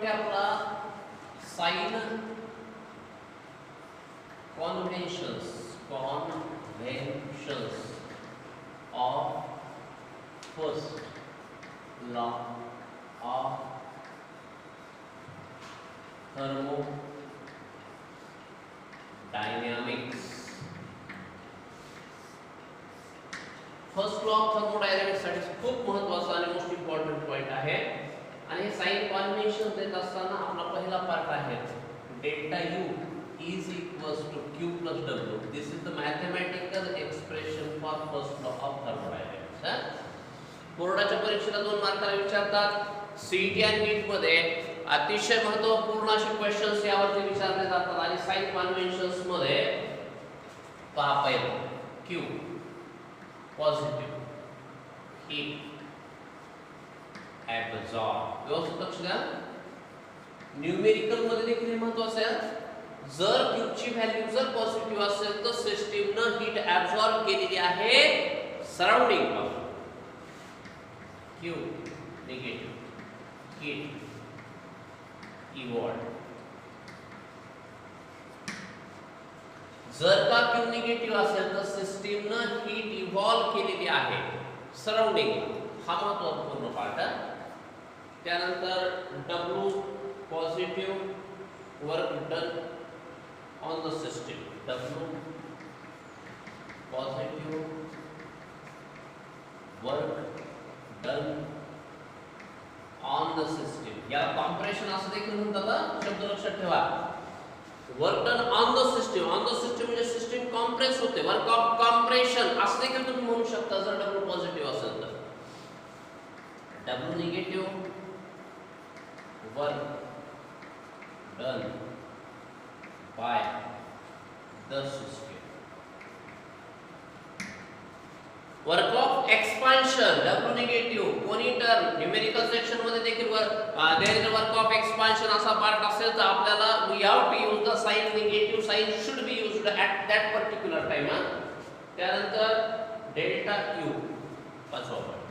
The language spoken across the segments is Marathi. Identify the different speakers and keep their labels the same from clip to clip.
Speaker 1: आहे आपला sign conventions of first law of thermodynamics. First law of thermodynamics साठी खूप महत्त्वाचा आणि मोस्ट इम्पॉर्टंट पॉइंट आहे. आणि हे साइन कॉन्व्हेन्शन देत असताना आपला पहिला पार्ट आहे delta U is equals to q plus w. This is the mathematical expression for first law of thermodynamics. बोर्डाच्या परीक्षेला 2 मार्काला विचारतात. सीईटी आणि नीट मध्ये अतिशय महत्त्वपूर्ण असे क्वेश्चन्स यावरती विचारले जातात. आणि साइन कॉन्व्हेन्शन्स मध्ये पहा पहिला q पॉझिटिव्ह हीट ऍब्सॉर्ब. व्यवस्थित लक्ष द्या. न्यूमेरिकल मध्ये देखील महत्त्वाचं आहे. जर q ची व्हॅल्यू जर पॉझिटिव्ह असेल तर सिस्टीमने हीट ऍब्सॉर्ब केलेली आहे सराउंडिंग पासून. q negative heat evolve. जर का q निगेटिव्ह असेल तर सिस्टीमने हीट इव्हॉल्व केलेली आहे सराउंडिंग. हा महत्त्वपूर्ण पार्ट आहे. त्यानंतर w positive work done on the system. W positive work done on the system. या कॉम्प्रेशन असं देखील म्हणतात. शब्द लक्षात ठेवा. Work done on the system. On the system म्हणजे सिस्टम कॉम्प्रेस होते. वर्क ऑफ कॉम्प्रेशन असं देखील तुम्ही म्हणू शकता जर W पॉझिटिव्ह असेल तर. W negative work done by the system. Work of expansion W negative कोणी टर्म न्यूमेरिकल सेक्शन मध्ये देखील there is a work of expansion असा पार्ट असेल तर आपल्याला we have to use the sign negative. Sign should be used at that particular time. त्यानंतर डेल्टा U पाचवा point.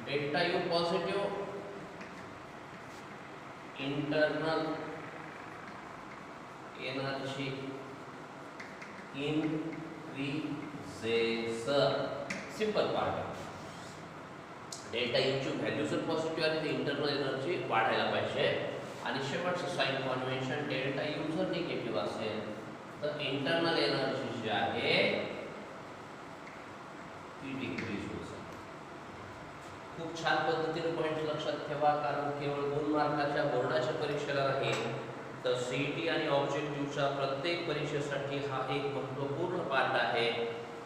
Speaker 1: Delta U positive internal energy increases. Simple part. Delta U ची व्हॅल्यू जर पॉझिटिव्ह आली तर इंटरनल एनर्जी वाढायला पाहिजे. आणि शेवटचं साइन कॉन्व्हेन्शन डेल्टा यू जर निगेटिव्ह असेल तर इंटरनल एनर्जी जी आहे ती डिक्रीज होत. खूप छान पद्धतीने पॉइंट लक्षात ठेवा. कारण केवळ 2 मार्काच्या बोर्डाच्या परीक्षेला नाही तर सीईटी आणि ऑब्जेक्टिव्हच्या प्रत्येक परीक्षेसाठी हा एक महत्त्वपूर्ण पार्ट आहे.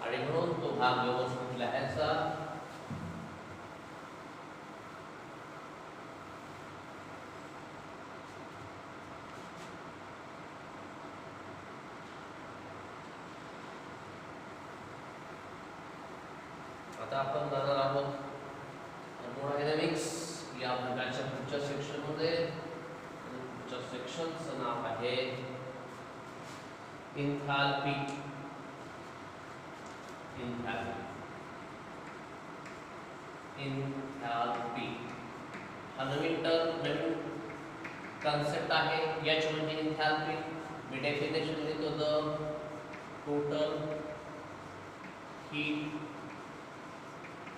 Speaker 1: आणि म्हणून तो भाग व्यवस्थित लिहायचा. आता आपण जाणार आहोत थर्मोडायनॅमिक्स या प्रकारच्या पुढच्या सेक्शन मध्ये. सेक्शनचं नाव आहे एन्थाल्पी. हा नवीन कन्सेप्ट आहे. एच म्हणजे एन्थाल्पी. मी डेफिनेशन देतो the total heat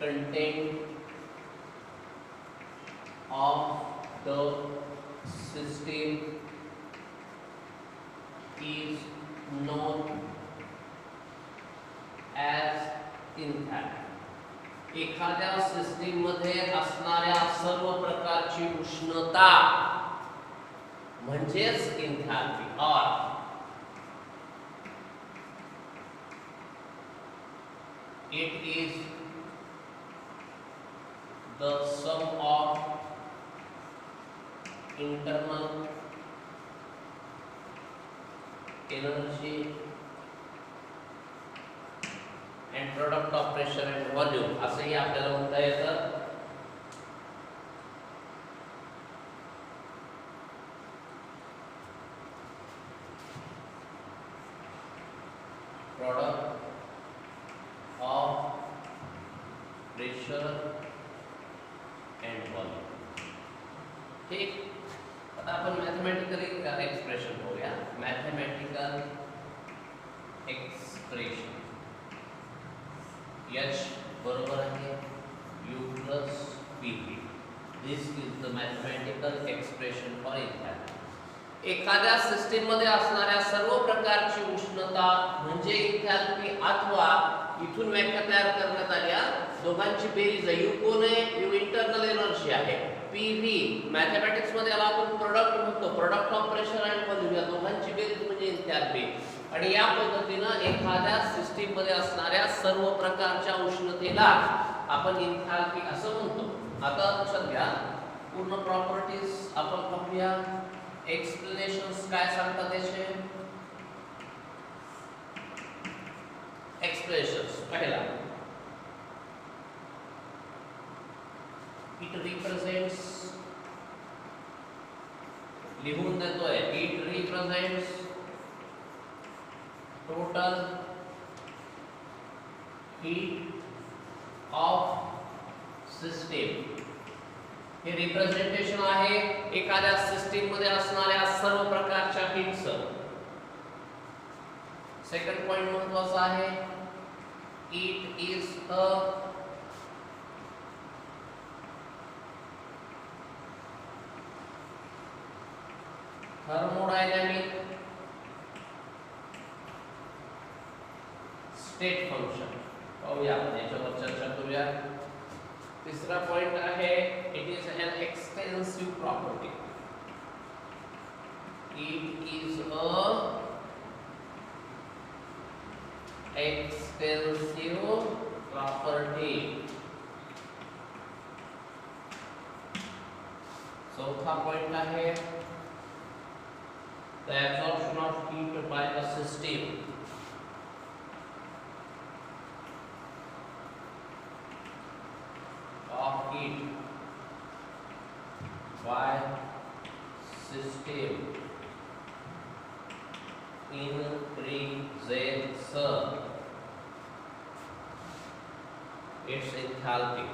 Speaker 1: content of the system is known as enthalpy. एखाद्या सिस्टीम मध्ये असणाऱ्या सर्व प्रकारची उष्णता म्हणजेच एन्थाल्पी. और it is the sum of internal energy and product of pressure and volume असंही आपल्याला म्हणता येतं. product of pressure and volume. ठीक. आता आपण मॅथमॅटिकली एक्सप्रेशन बघूया. मॅथमॅटिकल एक्सप्रेशन h बरोबर आहे u plus pv. This is the mathematical expression for एन्थॅल्पी. एखाद्या सिस्टीम मध्ये असणाऱ्या सर्व प्रकारची उष्णता म्हणजे एन्थॅल्पी अथवा इथून व्याख्या तयार करण्यात आल्या दोघांची बेरीज आहे. u कोण आहे? u इंटरनल एनर्जी आहे. pv मॅथमॅटिक्स मध्ये याला आपण प्रोडक्ट म्हणतो, product of pressure and volume. या दोघांची बेरीज म्हणजे एन्थॅल्पी. आणि या पद्धतीनं एखाद्या सिस्टीम मध्ये असणाऱ्या सर्व प्रकारच्या उष्णतेला आपण एन्थॅल्पी असं म्हणतो. आता लक्षात घ्या, पूर्ण प्रॉपर्टीज आपण पाहूया. एक्सप्लेनेशन्स काय सांगतात त्याचे? एक्सप्रेशन्स पहिला, इट रिप्रेझेंट्स, लिहून देतोय, it represents total heat of system. हे रिप्रेझेंटेशन आहे एखाद्या सिस्टीम मध्ये असणाऱ्या सर्व प्रकारच्या हीटचं. सेकंड पॉइंट महत्त्वाचा आहे, it is a thermodynamic state function. पाहूया, याच्यावर चर्चा करूया. तीसरा पॉइंट आहे, it is an extensive property. It is a extensive property. चौथा पॉइंट आहे, the absorption of heat by a system. Heat by system increases its enthalpy.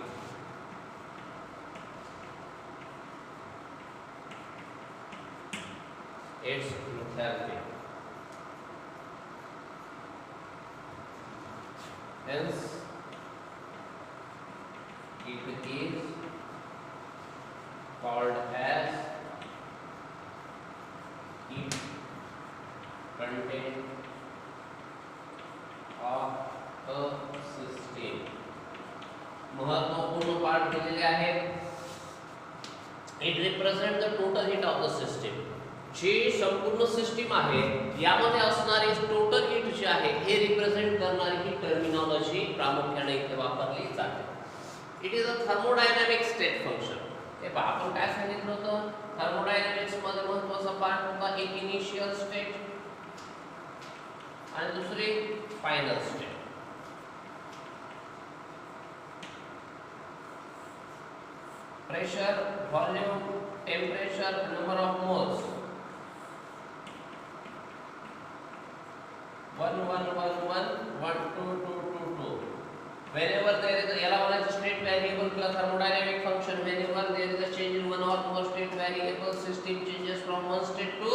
Speaker 1: Hence it is called as heat content of a system. महत्वपूर्ण पार्ट दिलेले आहेत. It represent the total heat of the system. जी संपूर्ण सिस्टीम आहे यामध्ये असणारी टोटल हीट जी आहे हे रिप्रेझेंट करणारी ही टर्मिनॉलॉजी प्रामुख्याने इथे वापरली जाते. It is a thermodynamic state function. हे पहा, आपण काय सांगितलं होतं, थर्मोडायनॅमिक्स मध्ये महत्त्वाचा पार्ट होता एक इनिशियल स्टेट आणि दुसरी final state. Pressure, volume, temperature, number of moles, 1 1 1 1 1 2 2 2 2. whenever there is a याला म्हणायचं स्टेट व्हेरिएबल किंवा thermodynamic function. whenever there is a change in one or more state variable, system changes from one state to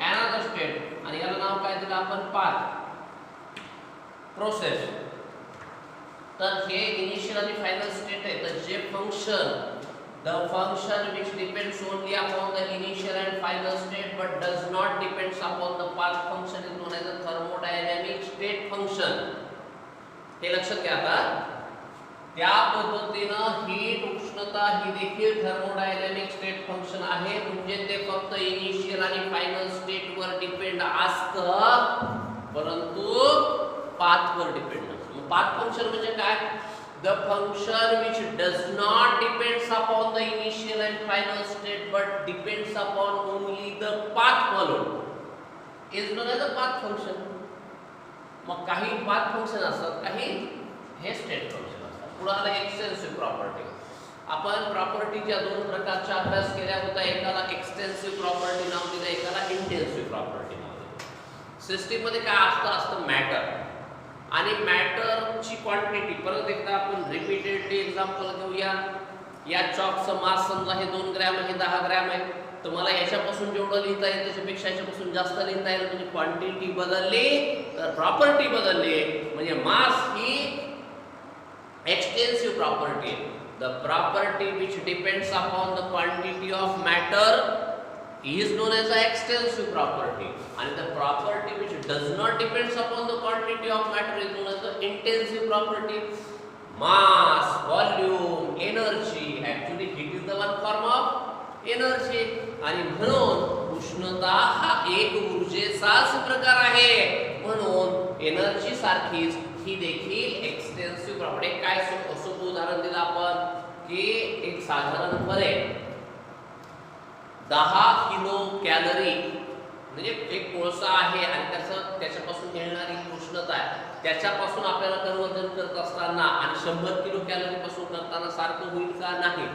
Speaker 1: another state. आणि याला नाव काय दिलं आपण? Path, process. तर हे इनिशियल आणि फायनल स्टेट आहे. तर जे function, the function which depends only upon the initial and final state but does not depends upon the path function is known as a thermodynamic state function. हे लक्षात घ्या. आता त्या पद्धतीनं हीट, उष्णता ही देखील थर्मोडायनॅमिक स्टेट फंक्शन आहे. म्हणजे ते फक्त इनिशियल आणि फायनल स्टेट वर डिपेंड असतं परंतु पाथ वर डिपेंड नसतं. पाथ फंक्शन म्हणजे काय? The function which does not depends upon the initial and final state but depends upon only the path followed is known as a path function. मग काही path function असतात, काही हे state function असतात. पुढे आला एक्सटेन्सिव्ह प्रॉपर्टी. आपण प्रॉपर्टीच्या दोन प्रकारचा अभ्यास केला होता. एकाला एक्सटेन्सिव्ह प्रॉपर्टी नाव दिलं, एकाला इंटेन्सिव्ह प्रॉपर्टी नाव दिलं. सिस्टीम मध्ये काय असतं मॅटर आणि मॅटरची क्वांटिटी. परत एकदा आपण रिपीटेडली एक्झाम्पल घेऊया. या चॉकचं मास समजा हे 2 ग्रॅम आहे, 10 ग्रॅम आहे. तुम्हाला याच्यापासून जेवढं लिहिता येईल त्याच्यापेक्षा याच्यापासून जास्त लिहिता येईल, म्हणजे क्वांटिटी बदलली तर प्रॉपर्टी बदलली. म्हणजे मास ही एक्सटेन्सिव्ह प्रॉपर्टी आहे. The property which depends upon the quantity of matter is known as the extensive property, and the property which does not depends upon the quantity of matter is known as the intensive property. Mass, volume, energy, actually heat is the one form of energy, आणि म्हणून उष्णता हा एक ऊर्जेचाच प्रकार आहे. म्हणून एनर्जी सारखीच ही देखील एक्सटेन्सिव्ह प्रॉपर्टी. काय सोपं उदाहरण दिलं आपण की एक साधारणपणे 10 किलो कॅलरी म्हणजे एक कोळसा आहे आणि त्याच्यापासून मिळणारी उष्णता आहे, त्याच्यापासून आपल्याला कन्वर्जन करत असताना आणि 100 किलो कॅलरी पासून करताना सारखं होईल का? नाही.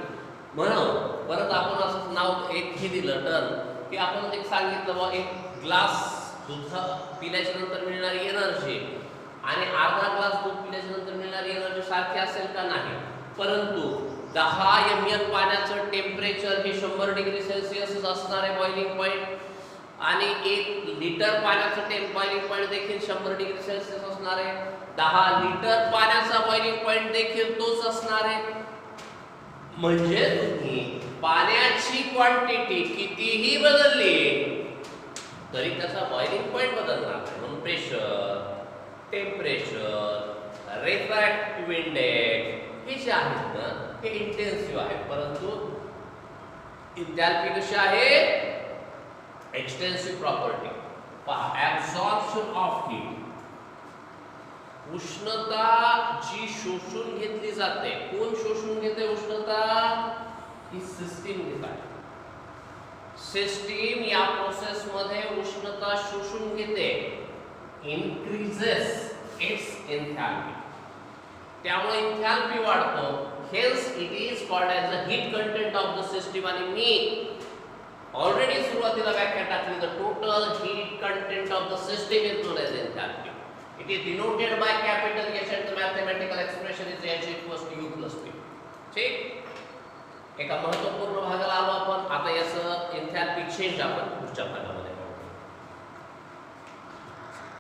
Speaker 1: म्हणून परत आपण असं नाव एक हे दिलं टर्न की आपण एक सांगितलं बा एक ग्लास दूध पिल्याच्या नंतर मिळणारी एनर्जी आणि अर्धा ग्लास दूध पिल्याच्या नंतर मिळणारी एनर्जी सारखी असेल का? नाही. परंतु 10 ml पाण्याचं टेम्परेचर हे 100 डिग्री सेल्सिअस असणार आहे बॉइलिंग पॉइंट, आणि 1 लिटर पाण्याचं बॉइलिंग पॉइंट देखील 100 डिग्री सेल्सिअस असणार आहे. 10 लिटर पाण्याचा बॉइलिंग पॉइंट देखील तोच असणार आहे. म्हणजे तुम्ही पाण्याची क्वांटिटी कितीही बदलली तरी त्याचा बॉइलिंग पॉइंट बदलणार नाही. म्हणून प्रेशर, टेम्परेचर, रिफ्रॅक्टिव्ह इंडेक्स हे जे आहेत ना हे इंटेन्सिव्ह आहे, परंतु एन्थॅल्पी कशी आहे? Extensive property. पहा, ऍब्सॉर्प्शन ऑफ हीट, उष्णता जी शोषून घेतली जाते. कोण शोषून घेते उष्णता? ही सिस्टीम घेत आहे. सिस्टीम या प्रोसेस मध्ये उष्णता शोषून घेते. Increases its enthalpy. त्यामुळे एन्थॅल्पी वाढतो. Hence it is called as the heat content of the system. आणि मी ऑलरेडी सुरुवातीला व्याख्या टाकली, the total heat content of the system is known as enthalpy. It is denoted by capital H and the mathematical expression is H equals to U plus P. ठीक. एका महत्त्वपूर्ण भागाला आलो आपण. आता याचं एन्थॅल्पी चेंज आपण पुढच्या भागामध्ये